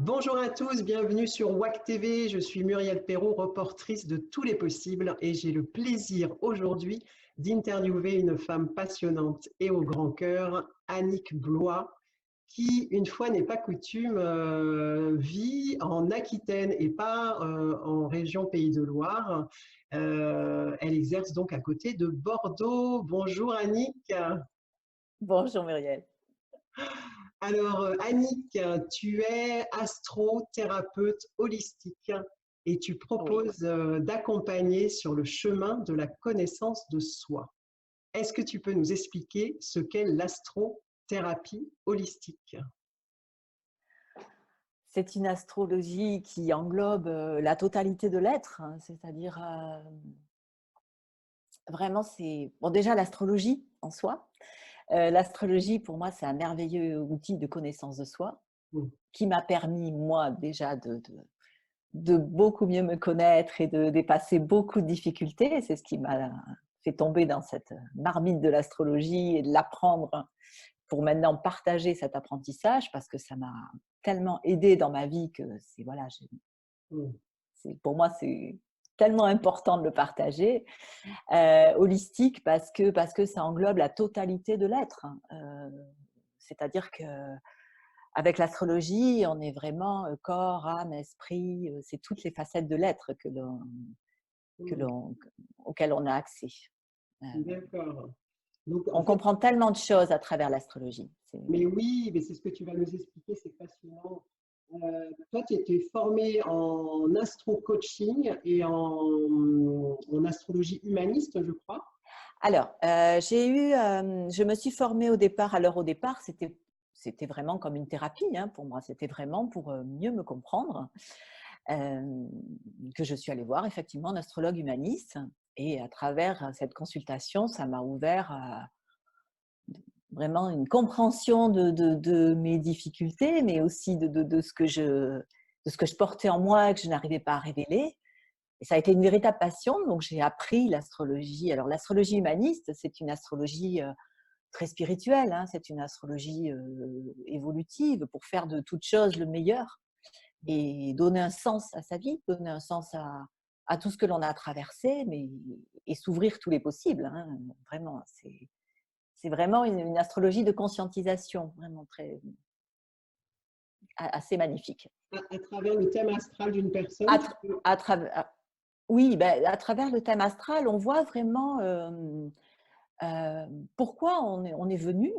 Bonjour à tous, bienvenue sur WAC TV. Je suis Muriel Perrault, reportrice de Tous les possibles et j'ai le plaisir aujourd'hui d'interviewer une femme passionnante et au grand cœur, Annick Blois, qui, une fois n'est pas coutume, vit en Aquitaine et pas en région Pays de Loire. Elle exerce donc à côté de Bordeaux. Bonjour Annick. Bonjour Muriel. Alors, Annick, tu es astrothérapeute holistique et tu Oui. proposes d'accompagner sur le chemin de la connaissance de soi. Est-ce que tu peux nous expliquer ce qu'est l'astrothérapie holistique? C'est une astrologie qui englobe la totalité de l'être, hein, c'est-à-dire vraiment c'est bon déjà l'astrologie en soi. L'astrologie pour moi c'est un merveilleux outil de connaissance de soi Mm. qui m'a permis moi déjà de beaucoup mieux me connaître et de dépasser beaucoup de difficultés. C'est ce qui m'a fait tomber dans cette marmite de l'astrologie et de l'apprendre pour maintenant partager cet apprentissage parce que ça m'a tellement aidé dans ma vie que c'est voilà, Mm. pour moi c'est tellement important de le partager. Holistique parce que ça englobe la totalité de l'être. C'est-à-dire que avec l'astrologie, on est vraiment corps, âme, esprit. C'est toutes les facettes de l'être que Mm. l'on, auxquelles on a accès. Euh, D'accord. Donc, en on fait, comprend tellement de choses à travers l'astrologie. mais oui, mais c'est ce que tu vas nous expliquer, c'est passionnant. Toi, tu étais formée en astro-coaching et en astrologie humaniste, je crois. Alors, je me suis formée au départ. Alors, au départ, c'était vraiment comme une thérapie hein, pour moi. C'était vraiment pour mieux me comprendre que je suis allée voir effectivement un astrologue humaniste. Et à travers cette consultation, ça m'a ouvert à vraiment une compréhension de mes difficultés, mais aussi de ce que je portais en moi et que je n'arrivais pas à révéler. Et ça a été une véritable passion, donc j'ai appris l'astrologie. Alors l'astrologie humaniste, c'est une astrologie très spirituelle, hein, c'est une astrologie évolutive pour faire de toute chose le meilleur et donner un sens à sa vie, donner un sens à tout ce que l'on a traversé, mais, et s'ouvrir tous les possibles. Hein, vraiment, c'est vraiment une astrologie de conscientisation, vraiment assez magnifique. À travers le thème astral d'une personne, À, tu peux… à travers, oui, ben, à travers le thème astral, on voit vraiment pourquoi on est venu,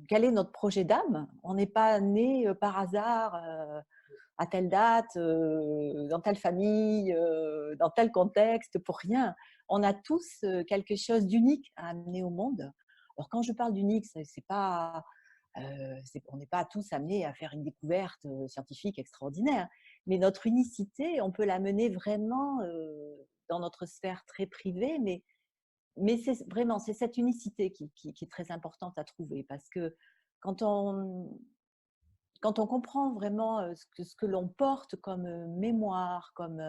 quel est notre projet d'âme. On n'est pas né par hasard à telle date, dans telle famille, dans tel contexte, pour rien. On a tous quelque chose d'unique à amener au monde. Alors quand je parle d'unique, c'est pas, on n'est pas tous amenés à faire une découverte scientifique extraordinaire, mais notre unicité, on peut l'amener vraiment dans notre sphère très privée, mais c'est vraiment c'est cette unicité qui est très importante à trouver parce que quand on, quand on comprend vraiment ce que l'on porte comme mémoire, comme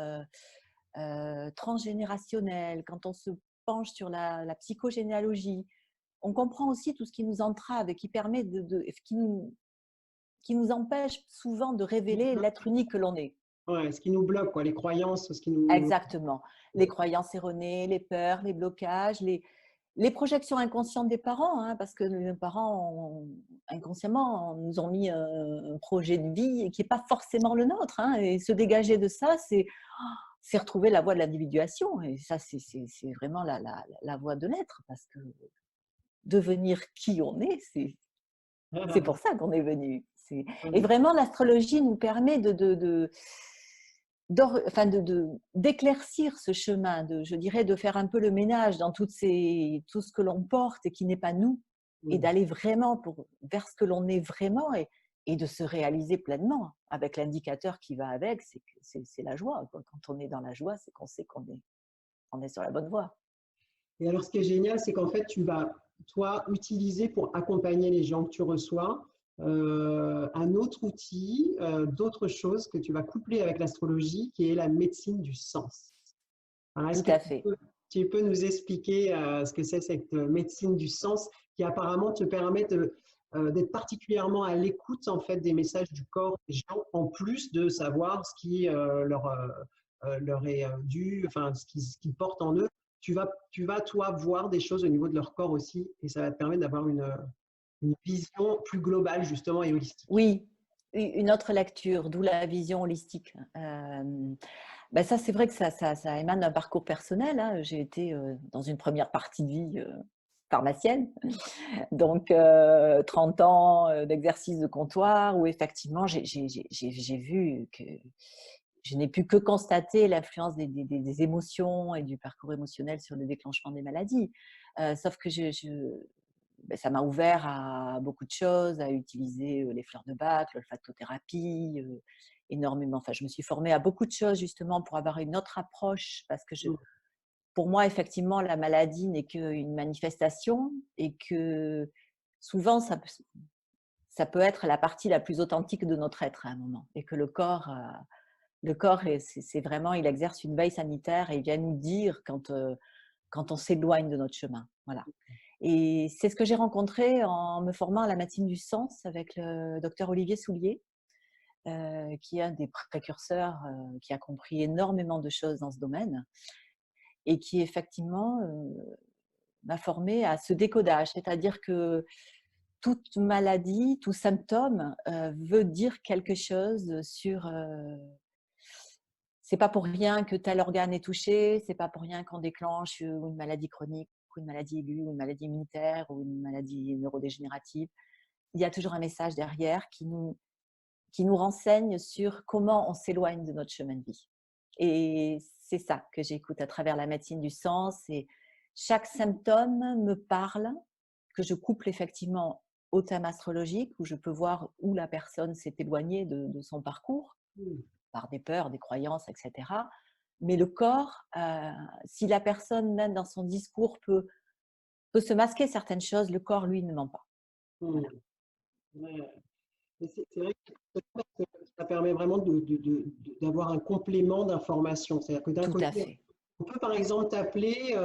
transgénérationnel, quand on se penche sur la psychogénéalogie, on comprend aussi tout ce qui nous entrave et qui permet qui nous empêche souvent de révéler l'être unique que l'on est. Ouais, ce qui nous bloque, quoi, les croyances, ce qui nous… Exactement. Les croyances erronées, les peurs, les blocages, les projections inconscientes des parents, hein, parce que les parents, inconsciemment, nous ont mis un projet de vie qui n'est pas forcément le nôtre. Hein, et se dégager de ça, c'est retrouver la voie de l'individuation. Et ça, c'est vraiment la voie de l'être, parce que devenir qui on est, c'est pour ça qu'on est venu. Et vraiment, l'astrologie nous permet d'éclaircir ce chemin, je dirais, de faire un peu le ménage dans tout ce que l'on porte et qui n'est pas nous, et d'aller vraiment vers ce que l'on est vraiment et de se réaliser pleinement avec l'indicateur qui va avec, c'est la joie. Quand on est dans la joie, c'est qu'on sait on est sur la bonne voie. Et alors, ce qui est génial, c'est qu'en fait, tu vas, toi, utiliser pour accompagner les gens que tu reçois un autre outil, d'autres choses que tu vas coupler avec l'astrologie, qui est la médecine du sens. Alors, est-ce Tout que à fait. tu peux nous expliquer ce que c'est cette médecine du sens qui apparemment te permet d'être particulièrement à l'écoute en fait des messages du corps des gens, en plus de savoir ce qui leur est dû, enfin ce qu'ils portent en eux. Tu vas toi voir des choses au niveau de leur corps aussi, et ça va te permettre d'avoir une vision plus globale justement et holistique. Oui, une autre lecture, d'où la vision holistique. Ben ça, c'est vrai que ça émane d'un parcours personnel, hein. J'ai été dans une première partie de vie pharmacienne, donc 30 ans d'exercice de comptoir où effectivement j'ai vu que je n'ai pu que constater l'influence des émotions et du parcours émotionnel sur le déclenchement des maladies. Sauf que ben, ça m'a ouvert à beaucoup de choses, à utiliser les fleurs de Bach, l'olfactothérapie, énormément. Enfin, je me suis formée à beaucoup de choses justement pour avoir une autre approche parce que Mm. pour moi, effectivement, la maladie n'est qu'une manifestation et que souvent, ça peut être la partie la plus authentique de notre être à un moment et que le corps c'est vraiment, il exerce une veille sanitaire et il vient nous dire quand on s'éloigne de notre chemin. Voilà. Et c'est ce que j'ai rencontré en me formant à la médecine du sens avec le docteur Olivier Soulier, qui est un des précurseurs, qui a compris énormément de choses dans ce domaine et qui effectivement m'a formée à ce décodage. C'est-à-dire que toute maladie, tout symptôme veut dire quelque chose sur c'est pas pour rien que tel organe est touché, c'est pas pour rien qu'on déclenche une maladie chronique, ou une maladie aiguë, ou une maladie immunitaire, ou une maladie neurodégénérative. Il y a toujours un message derrière qui nous renseigne sur comment on s'éloigne de notre chemin de vie. Et c'est ça que j'écoute à travers la médecine du sens. Et chaque symptôme me parle, que je couple effectivement au thème astrologique, où je peux voir où la personne s'est éloignée de son parcours Mm. par des peurs, des croyances, etc. Mais le corps, si la personne, même dans son discours, peut se masquer certaines choses, le corps, lui, ne ment pas. Mm. Voilà, Ouais. Et c'est vrai que ça permet vraiment d'avoir un complément d'information. C'est-à-dire que d'un tout à côté, fait. on peut par exemple t'appeler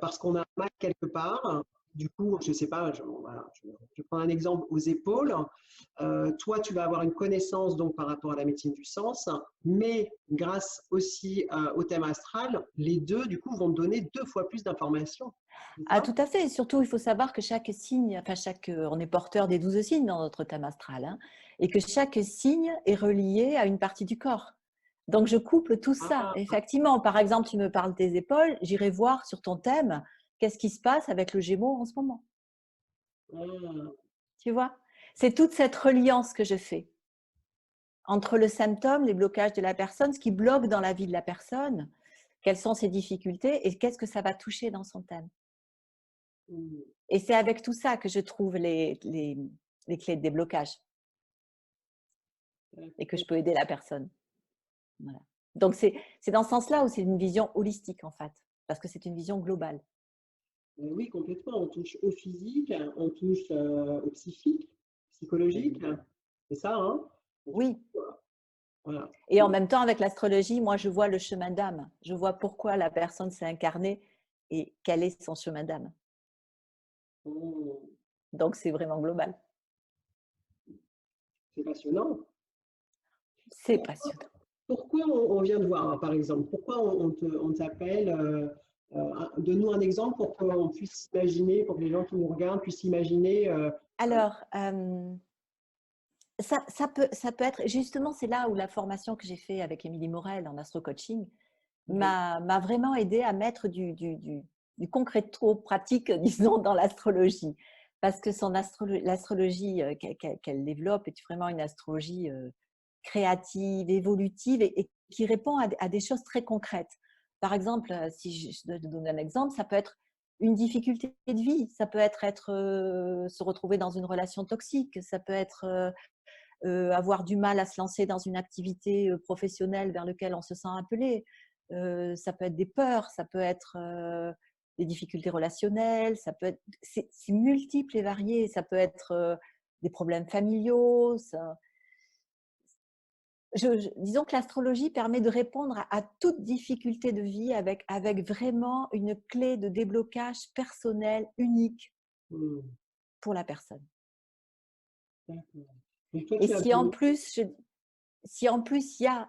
parce qu'on a mal quelque part. Du coup, je ne sais pas, voilà, je prends un exemple aux épaules. Toi, tu vas avoir une connaissance donc par rapport à la médecine du sens, mais grâce aussi au thème astral, les deux, du coup, vont te donner 2 fois plus d'informations. C'est Ah, ça? tout à fait. Et surtout, il faut savoir que chaque signe, enfin, on est porteur des 12 signes dans notre thème astral, hein, et que chaque signe est relié à une partie du corps. Donc, je couple tout ça. Ah, Effectivement, par exemple, tu me parles des épaules, j'irai voir sur ton thème qu'est-ce qui se passe avec le Gémeaux en ce moment. ah, Tu vois? C'est toute cette reliance que je fais entre le symptôme, les blocages de la personne, ce qui bloque dans la vie de la personne, quelles sont ses difficultés et qu'est-ce que ça va toucher dans son thème. hmm, Et c'est avec tout ça que je trouve les clés de déblocage et que je peux aider la personne. Voilà. Donc, c'est dans ce sens-là où c'est une vision holistique, en fait, parce que c'est une vision globale. oui, complètement. On touche au physique, on touche au psychique, psychologique. Oui. C'est ça, hein? On touche, Oui. voilà. Et en même temps, avec l'astrologie, moi, je vois le chemin d'âme. Je vois pourquoi la personne s'est incarnée et quel est son chemin d'âme. Oh, Donc, c'est vraiment global. c'est passionnant. C'est passionnant. Pourquoi on vient te voir, hein, par exemple? Pourquoi on t'appelle? Donne-nous un exemple pour qu'on puisse imaginer, pour que les gens qui nous regardent puissent imaginer. Alors, ça peut être, justement, c'est là où la formation que j'ai fait avec Émilie Morel en astro-coaching Oui. m'a vraiment aidé à mettre du concreto pratique, disons, dans l'astrologie. Parce que l'astrologie qu'elle développe est vraiment une astrologie créative, évolutive et qui répond à des choses très concrètes. Par exemple, si je dois te donner un exemple, ça peut être une difficulté de vie, ça peut être se retrouver dans une relation toxique, ça peut être avoir du mal à se lancer dans une activité professionnelle vers laquelle on se sent appelé. Ça peut être des peurs, ça peut être des difficultés relationnelles, ça peut être, c'est multiple et varié, ça peut être des problèmes familiaux. Disons que l'astrologie permet de répondre à toute difficulté de vie avec vraiment une clé de déblocage personnel unique Hmm. pour la personne. D'accord. Donc toi, Et tu as besoin. si en plus il y a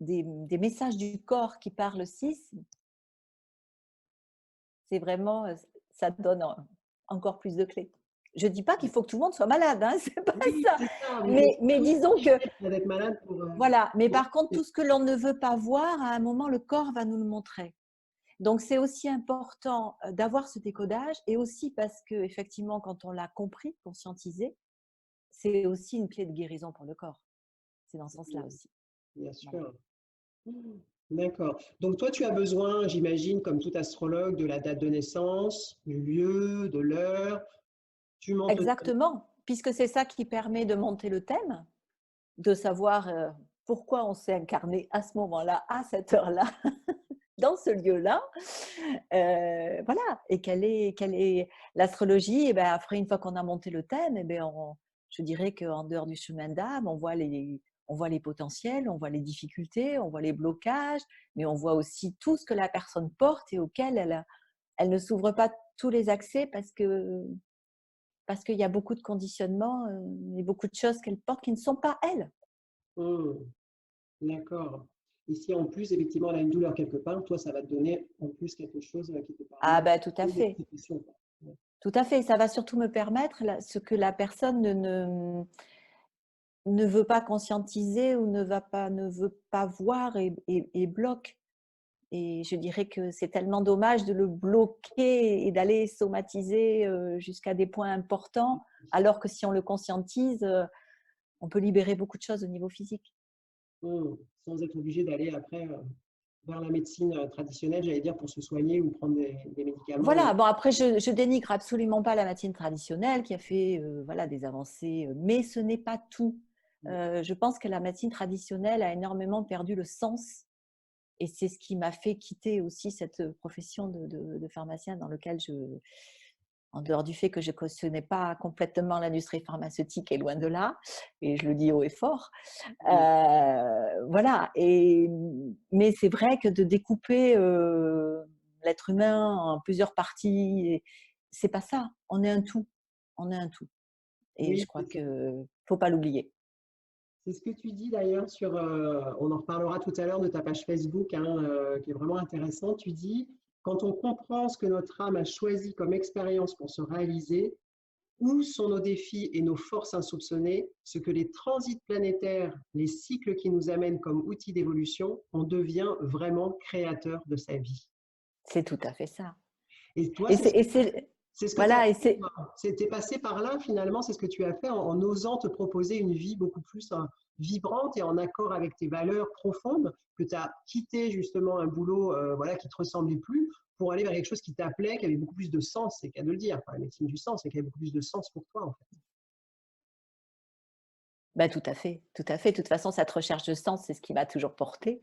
des messages du corps qui parlent aussi, c'est vraiment, ça donne encore plus de clés. Je dis pas qu'il faut que tout le monde soit malade, hein, c'est pas Oui, ça. c'est ça, mais Mais tout ce disons qui que fait d'être malade pour, voilà, mais pour par contre tout ce que l'on ne veut pas voir, à un moment le corps va nous le montrer. Donc c'est aussi important, d'avoir ce décodage et aussi parce qu'effectivement quand on l'a compris, conscientisé, c'est aussi une clé de guérison pour le corps. C'est dans ce sens-là aussi. bien Voilà. sûr. D'accord. Donc toi, tu as besoin, j'imagine, comme tout astrologue, de la date de naissance, du lieu, de l'heure. Tu montes le thème. Exactement, puisque c'est ça qui permet de monter le thème, de savoir, pourquoi on s'est incarné à ce moment-là, à cette heure-là, dans ce lieu-là. Voilà, et quelle est l'astrologie. Et ben, après, une fois qu'on a monté le thème, et ben, je dirais qu'en dehors du chemin d'âme, on voit les potentiels, on voit les difficultés, on voit les blocages, mais on voit aussi tout ce que la personne porte et auquel elle ne s'ouvre pas tous les accès parce qu'il y a beaucoup de conditionnements et beaucoup de choses qu'elle porte qui ne sont pas elle. Hmm, d'accord. Ici, en plus, effectivement, elle a une douleur quelque part. Toi, ça va te donner en plus quelque chose qui te Ah permet ben tout à de fait, l'expression, quoi. Ouais. tout à fait. Ça va surtout me permettre ce que la personne ne veut pas conscientiser ou ne veut pas voir et bloque. Et je dirais que c'est tellement dommage de le bloquer et d'aller somatiser jusqu'à des points importants, alors que si on le conscientise, on peut libérer beaucoup de choses au niveau physique. Hmm, sans être obligé d'aller après vers la médecine traditionnelle, j'allais dire, pour se soigner ou prendre des médicaments. Voilà, bon après je dénigre absolument pas la médecine traditionnelle qui a fait voilà, des avancées, mais ce n'est pas tout. Je pense que la médecine traditionnelle a énormément perdu le sens et c'est ce qui m'a fait quitter aussi cette profession de pharmacien dans lequel en dehors du fait que je ne cautionnais pas complètement l'industrie pharmaceutique et loin de là, et je le dis haut et fort. Hmm, Voilà, mais c'est vrai que de découper l'être humain en plusieurs parties, c'est pas ça. On est un tout. On est un tout. Et je oui, crois que faut pas l'oublier. c'est ce que tu dis d'ailleurs sur, on en reparlera tout à l'heure de ta page Facebook, hein, qui est vraiment intéressant. Tu dis, quand on comprend ce que notre âme a choisi comme expérience pour se réaliser, où sont nos défis et nos forces insoupçonnées, ce que les transits planétaires, les cycles qui nous amènent comme outils d'évolution, on devient vraiment créateur de sa vie. C'est tout à fait ça. Et toi, Et c'est c'est ce que tu as voilà, et fait, c'est toi. T'es passé par là, finalement, c'est ce que tu as fait en osant te proposer une vie beaucoup plus vibrante et en accord avec tes valeurs profondes, que tu as quitté justement un boulot voilà, qui ne te ressemblait plus pour aller vers quelque chose qui t'appelait, qui avait beaucoup plus de sens, c'est qu'à de le dire, enfin, la médecine du sens, c'est qui avait beaucoup plus de sens pour toi, en fait. bah, tout à fait, tout à fait. De toute façon, cette recherche de sens, c'est ce qui m'a toujours portée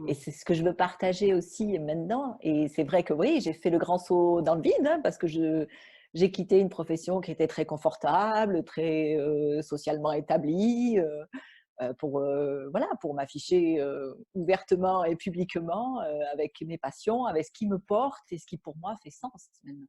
et Mm. c'est ce que je veux partager aussi maintenant. Et c'est vrai que oui, j'ai fait le grand saut dans le vide, hein, parce que j'ai quitté une profession qui était très confortable, très socialement établie, voilà, pour m'afficher ouvertement et publiquement avec mes passions, avec ce qui me porte et ce qui pour moi fait sens maintenant.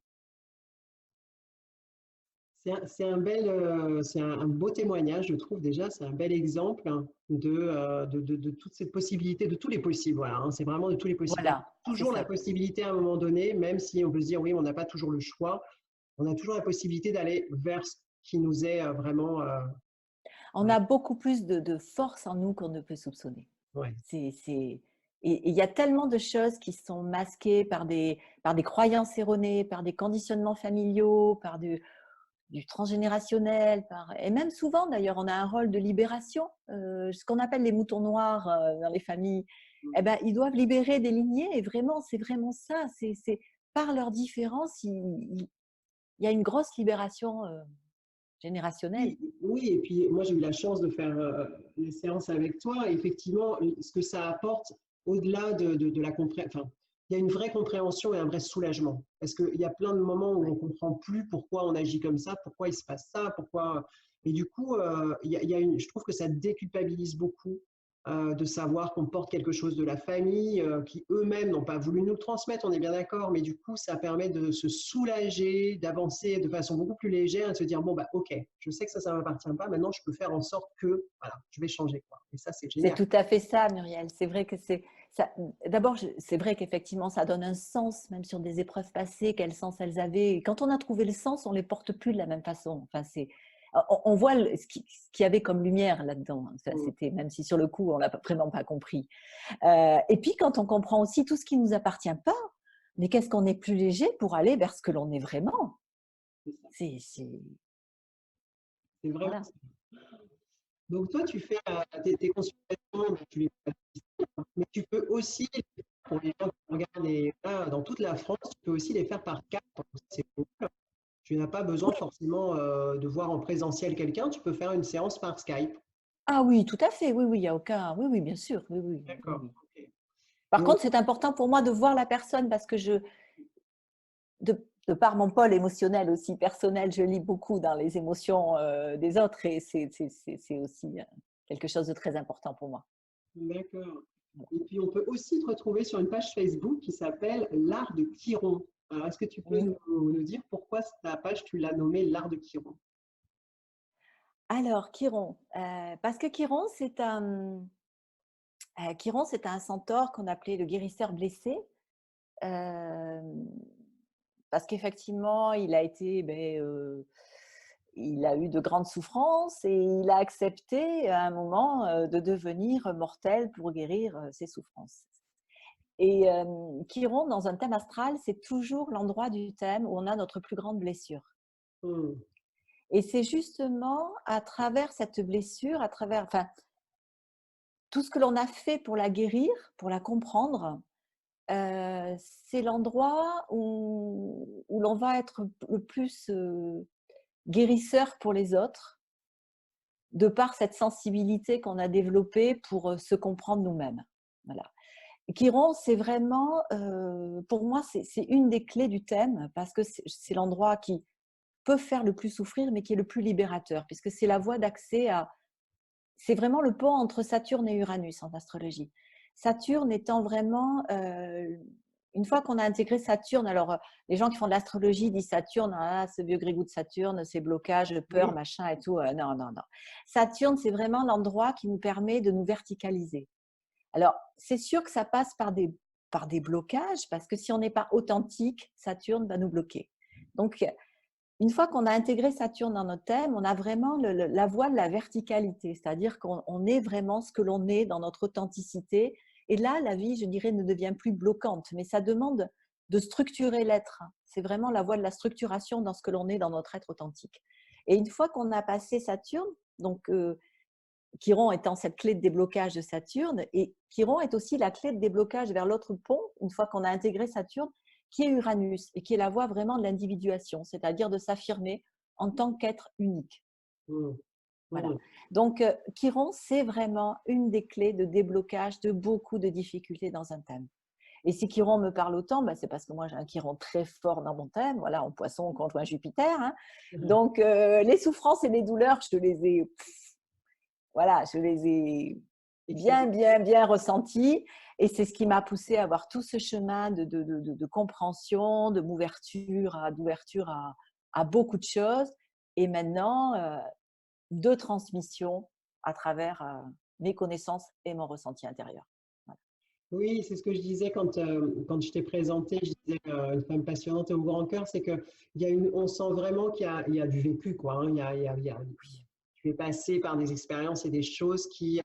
C'est un beau témoignage, je trouve déjà, c'est un bel exemple hein, de toute cette possibilité, de tous les possibles. Voilà, hein, c'est vraiment de tous les possibles. Il y a Voilà, c'est toujours la ça. possibilité à un moment donné, même si on peut se dire oui, on n'a pas toujours le choix, on a toujours la possibilité d'aller vers ce qui nous est vraiment. On a beaucoup plus de force en nous qu'on ne peut soupçonner. Ouais. Et il y a tellement de choses qui sont masquées par des croyances erronées, par des conditionnements familiaux, par du transgénérationnel, et même souvent d'ailleurs, on a un rôle de libération. Ce qu'on appelle les moutons noirs dans les familles, eh ben, ils doivent libérer des lignées et vraiment, c'est vraiment ça. Par leur différence, il y a une grosse libération générationnelle. Oui, oui, et puis moi j'ai eu la chance de faire les séances avec toi. Et effectivement, ce que ça apporte, au-delà de la compréhension, enfin, il y a une vraie compréhension et un vrai soulagement. Parce qu'il y a plein de moments où on Ouais. ne comprend plus pourquoi on agit comme ça, pourquoi il se passe ça, pourquoi. Et du coup, je trouve que ça déculpabilise beaucoup de savoir qu'on porte quelque chose de la famille, qui eux-mêmes n'ont pas voulu nous le transmettre, on est bien d'accord, mais du coup, ça permet de se soulager, d'avancer de façon beaucoup plus légère et de se dire, bon, bah, ok, je sais que ça ne m'appartient pas, maintenant je peux faire en sorte que, voilà, je vais changer, quoi. Et ça, c'est C'est génial. tout à fait ça, Muriel. C'est vrai que c'est ça. D'abord, c'est vrai qu'effectivement, ça donne un sens, même sur des épreuves passées, quel sens elles avaient. Et quand on a trouvé le sens, on les porte plus de la même façon. Enfin, on voit ce qu'il y avait comme lumière là-dedans. Mm. C'était, même si sur le coup, on l'a vraiment pas compris. Et puis, quand on comprend aussi tout ce qui nous appartient pas, mais qu'est-ce qu'on est plus léger pour aller vers ce que l'on est vraiment. C'est ça. C'est, C'est vraiment voilà. ça. Donc, toi, tu fais tes consultations, tu les fais, mais tu peux aussi, pour les gens qui regardent là, dans toute la France, tu peux aussi les faire par carte. C'est cool. Tu n'as pas besoin forcément de voir en présentiel quelqu'un, tu peux faire une séance par Skype. Ah oui, tout à fait. Oui, oui, il y a aucun. Oui, oui, bien sûr. Oui, oui, oui, D'accord. oui. Ok. Par Et on- contre, c'est important pour moi de voir la personne parce que de par mon pôle émotionnel aussi personnel, je lis beaucoup dans les émotions des autres et c'est aussi quelque chose de très important pour moi. D'accord. Et puis, on peut aussi te retrouver sur une page Facebook qui s'appelle L'Art de Chiron. Alors, est-ce que tu peux Oui. nous dire pourquoi ta page, tu l'as nommée L'Art de Chiron? Alors, Chiron, parce que Chiron, c'est un centaure qu'on appelait le guérisseur blessé. euh, Parce qu'effectivement, il a eu de grandes souffrances et il a accepté à un moment de devenir mortel pour guérir ses souffrances. Et Chiron, dans un thème astral, c'est toujours l'endroit du thème où on a notre plus grande blessure. Hmm. Et c'est justement à travers cette blessure, à travers tout ce que l'on a fait pour la guérir, pour la comprendre, c'est l'endroit où l'on va être le plus guérisseur pour les autres, de par cette sensibilité qu'on a développée pour se comprendre nous-mêmes. Voilà. Chiron, c'est vraiment, pour moi, c'est une des clés du thème parce que c'est l'endroit qui peut faire le plus souffrir, mais qui est le plus libérateur, puisque c'est la voie d'accès à. C'est vraiment le pont entre Saturne et Uranus en astrologie. Saturne étant vraiment, une fois qu'on a intégré Saturne, alors les gens qui font de l'astrologie disent Saturne, ah, ce vieux grigou de Saturne, ces blocages, peur, Oui. machin et tout. Non, non, non. Saturne, c'est vraiment l'endroit qui nous permet de nous verticaliser. Alors, c'est sûr que ça passe par des blocages, parce que si on n'est pas authentique, Saturne va nous bloquer. Donc, une fois qu'on a intégré Saturne dans notre thème, on a vraiment la voie de la verticalité, c'est-à-dire qu'on est vraiment ce que l'on est dans notre authenticité. Et là, la vie, je dirais, ne devient plus bloquante, mais ça demande de structurer l'être. C'est vraiment la voie de la structuration dans ce que l'on est dans notre être authentique. Et une fois qu'on a passé Saturne, donc Chiron étant cette clé de déblocage de Saturne, et Chiron est aussi la clé de déblocage vers l'autre pont, une fois qu'on a intégré Saturne, qui est Uranus, et qui est la voie vraiment de l'individuation, c'est-à-dire de s'affirmer en tant qu'être unique. Hmm. Voilà. Hmm. Donc, Chiron, c'est vraiment une des clés de déblocage de beaucoup de difficultés dans un thème. Et si Chiron me parle autant, ben c'est parce que moi j'ai un Chiron très fort dans mon thème, voilà, en poisson conjoint Jupiter. Hein. Donc, les souffrances et les douleurs, je les ai bien, Expérience. bien, bien ressentis. Et c'est ce qui m'a poussée à avoir tout ce chemin de compréhension, d'ouverture à beaucoup de choses. Et maintenant, de transmission à travers mes connaissances et mon ressenti intérieur. Voilà. Oui, c'est ce que je disais quand je t'ai présenté, je disais une femme passionnante et au grand cœur, c'est que on sent vraiment il y a du vécu, quoi. Hein. Tu es passé par des expériences et des choses qui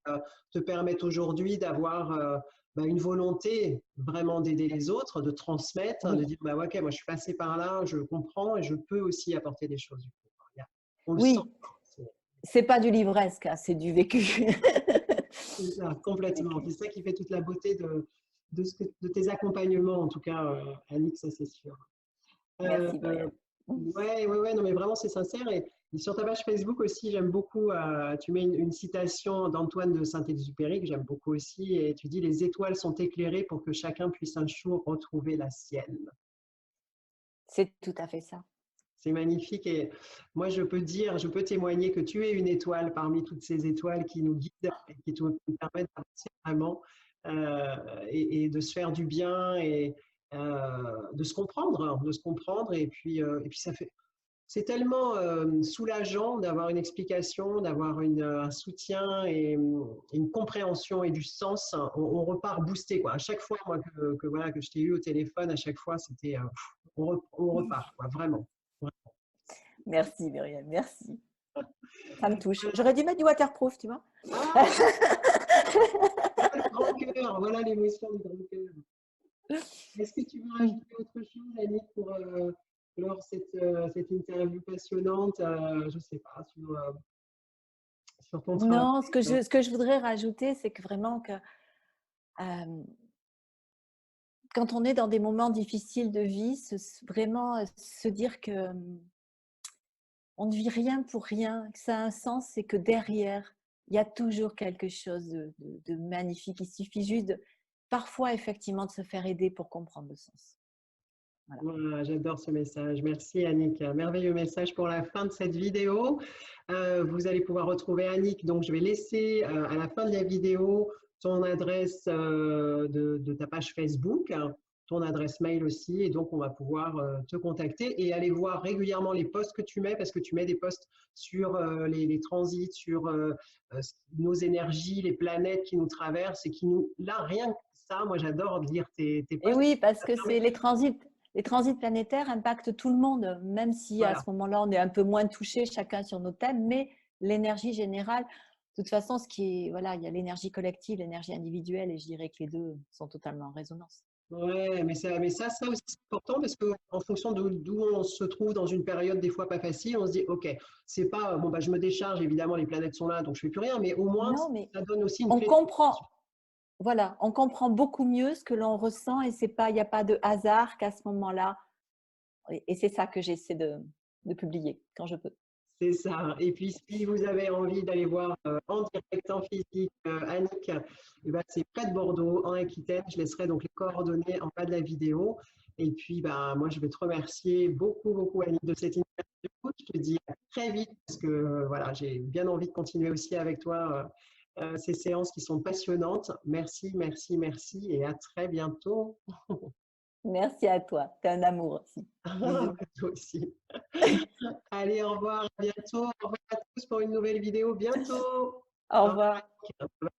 te permettent aujourd'hui d'avoir une volonté vraiment d'aider les autres, de transmettre, de Oui, dire bah ouais, ok, moi je suis passé par là, je comprends et je peux aussi apporter des choses. Du coup. On le sent. oui, c'est pas du livresque, hein, c'est du vécu. C'est ça, C'est du complètement. vécu. C'est ça qui fait toute la beauté de tes accompagnements, en tout cas, Annick, ça c'est sûr. Euh, Merci, euh, Brian. ouais, ouais, ouais, non, mais vraiment c'est sincère. Et sur ta page Facebook aussi, j'aime beaucoup, tu mets une citation d'Antoine de Saint-Exupéry que j'aime beaucoup aussi, et tu dis: «Les étoiles sont éclairées pour que chacun puisse un jour retrouver la sienne.» C'est tout à fait ça. C'est magnifique et moi je peux dire, je peux témoigner que tu es une étoile parmi toutes ces étoiles qui nous guident et qui nous permettent d'avancer vraiment et de se faire du bien et de se comprendre et puis ça fait, c'est tellement soulageant d'avoir une explication, d'avoir un soutien et une compréhension et du sens. On repart boosté quoi. À chaque fois moi voilà que je t'ai eu au téléphone, à chaque fois c'était on repart quoi, vraiment. Merci Muriel, merci. Ça me touche. J'aurais dû mettre du waterproof, tu vois. Ah, voilà le grand cœur, voilà l'émotion du grand cœur. Est-ce que tu veux rajouter autre chose, Annick, pour clore cette interview passionnante, je ne sais pas, sur ton travail? Non, ce que je voudrais rajouter, c'est que vraiment que quand on est dans des moments difficiles de vie, vraiment se dire que on ne vit rien pour rien, que ça a un sens, c'est que derrière, il y a toujours quelque chose de magnifique. Il suffit juste parfois effectivement de se faire aider pour comprendre le sens. Voilà. Voilà, j'adore ce message. Merci Annick. Un merveilleux message pour la fin de cette vidéo. Vous allez pouvoir retrouver Annick. Donc, je vais laisser à la fin de la vidéo ton adresse de ta page Facebook, hein, ton adresse mail aussi. Et donc, on va pouvoir te contacter et aller voir régulièrement les posts que tu mets parce que tu mets des posts sur les transits, sur nos énergies, les planètes qui nous traversent et qui nous… Là, rien que ça, moi, j'adore lire tes Et posts. oui, parce que c'est les transits planétaires impactent tout le monde, même si à Voilà. ce moment-là, on est un peu moins touché chacun sur nos thèmes, mais l'énergie générale, de toute façon, voilà, il y a l'énergie collective, l'énergie individuelle, et je dirais que les deux sont totalement en résonance. Ouais, ça aussi c'est important parce que en fonction d'où on se trouve dans une période des fois pas facile, on se dit ok, c'est pas bon bah je me décharge évidemment les planètes sont là donc je fais plus rien, mais au moins Non, mais ça donne aussi une on clé de comprend, compréhension. voilà, on comprend beaucoup mieux ce que l'on ressent et il n'y a pas de hasard qu'à ce moment-là, et c'est ça que j'essaie de publier quand je peux. C'est ça. Et puis si vous avez envie d'aller voir en direct, en physique, Annick, eh ben, c'est près de Bordeaux, en Aquitaine. Je laisserai donc les coordonnées en bas de la vidéo. Et puis bah, moi je vais te remercier beaucoup beaucoup Annick de cette interview. Je te dis à très vite parce que voilà, j'ai bien envie de continuer aussi avec toi ces séances qui sont passionnantes. Merci, merci, merci et à très bientôt. Merci à toi, tu es un amour aussi. Bisous. Toi aussi. Allez, au revoir, à bientôt. Au revoir à tous pour une nouvelle vidéo bientôt. Au Au revoir. revoir.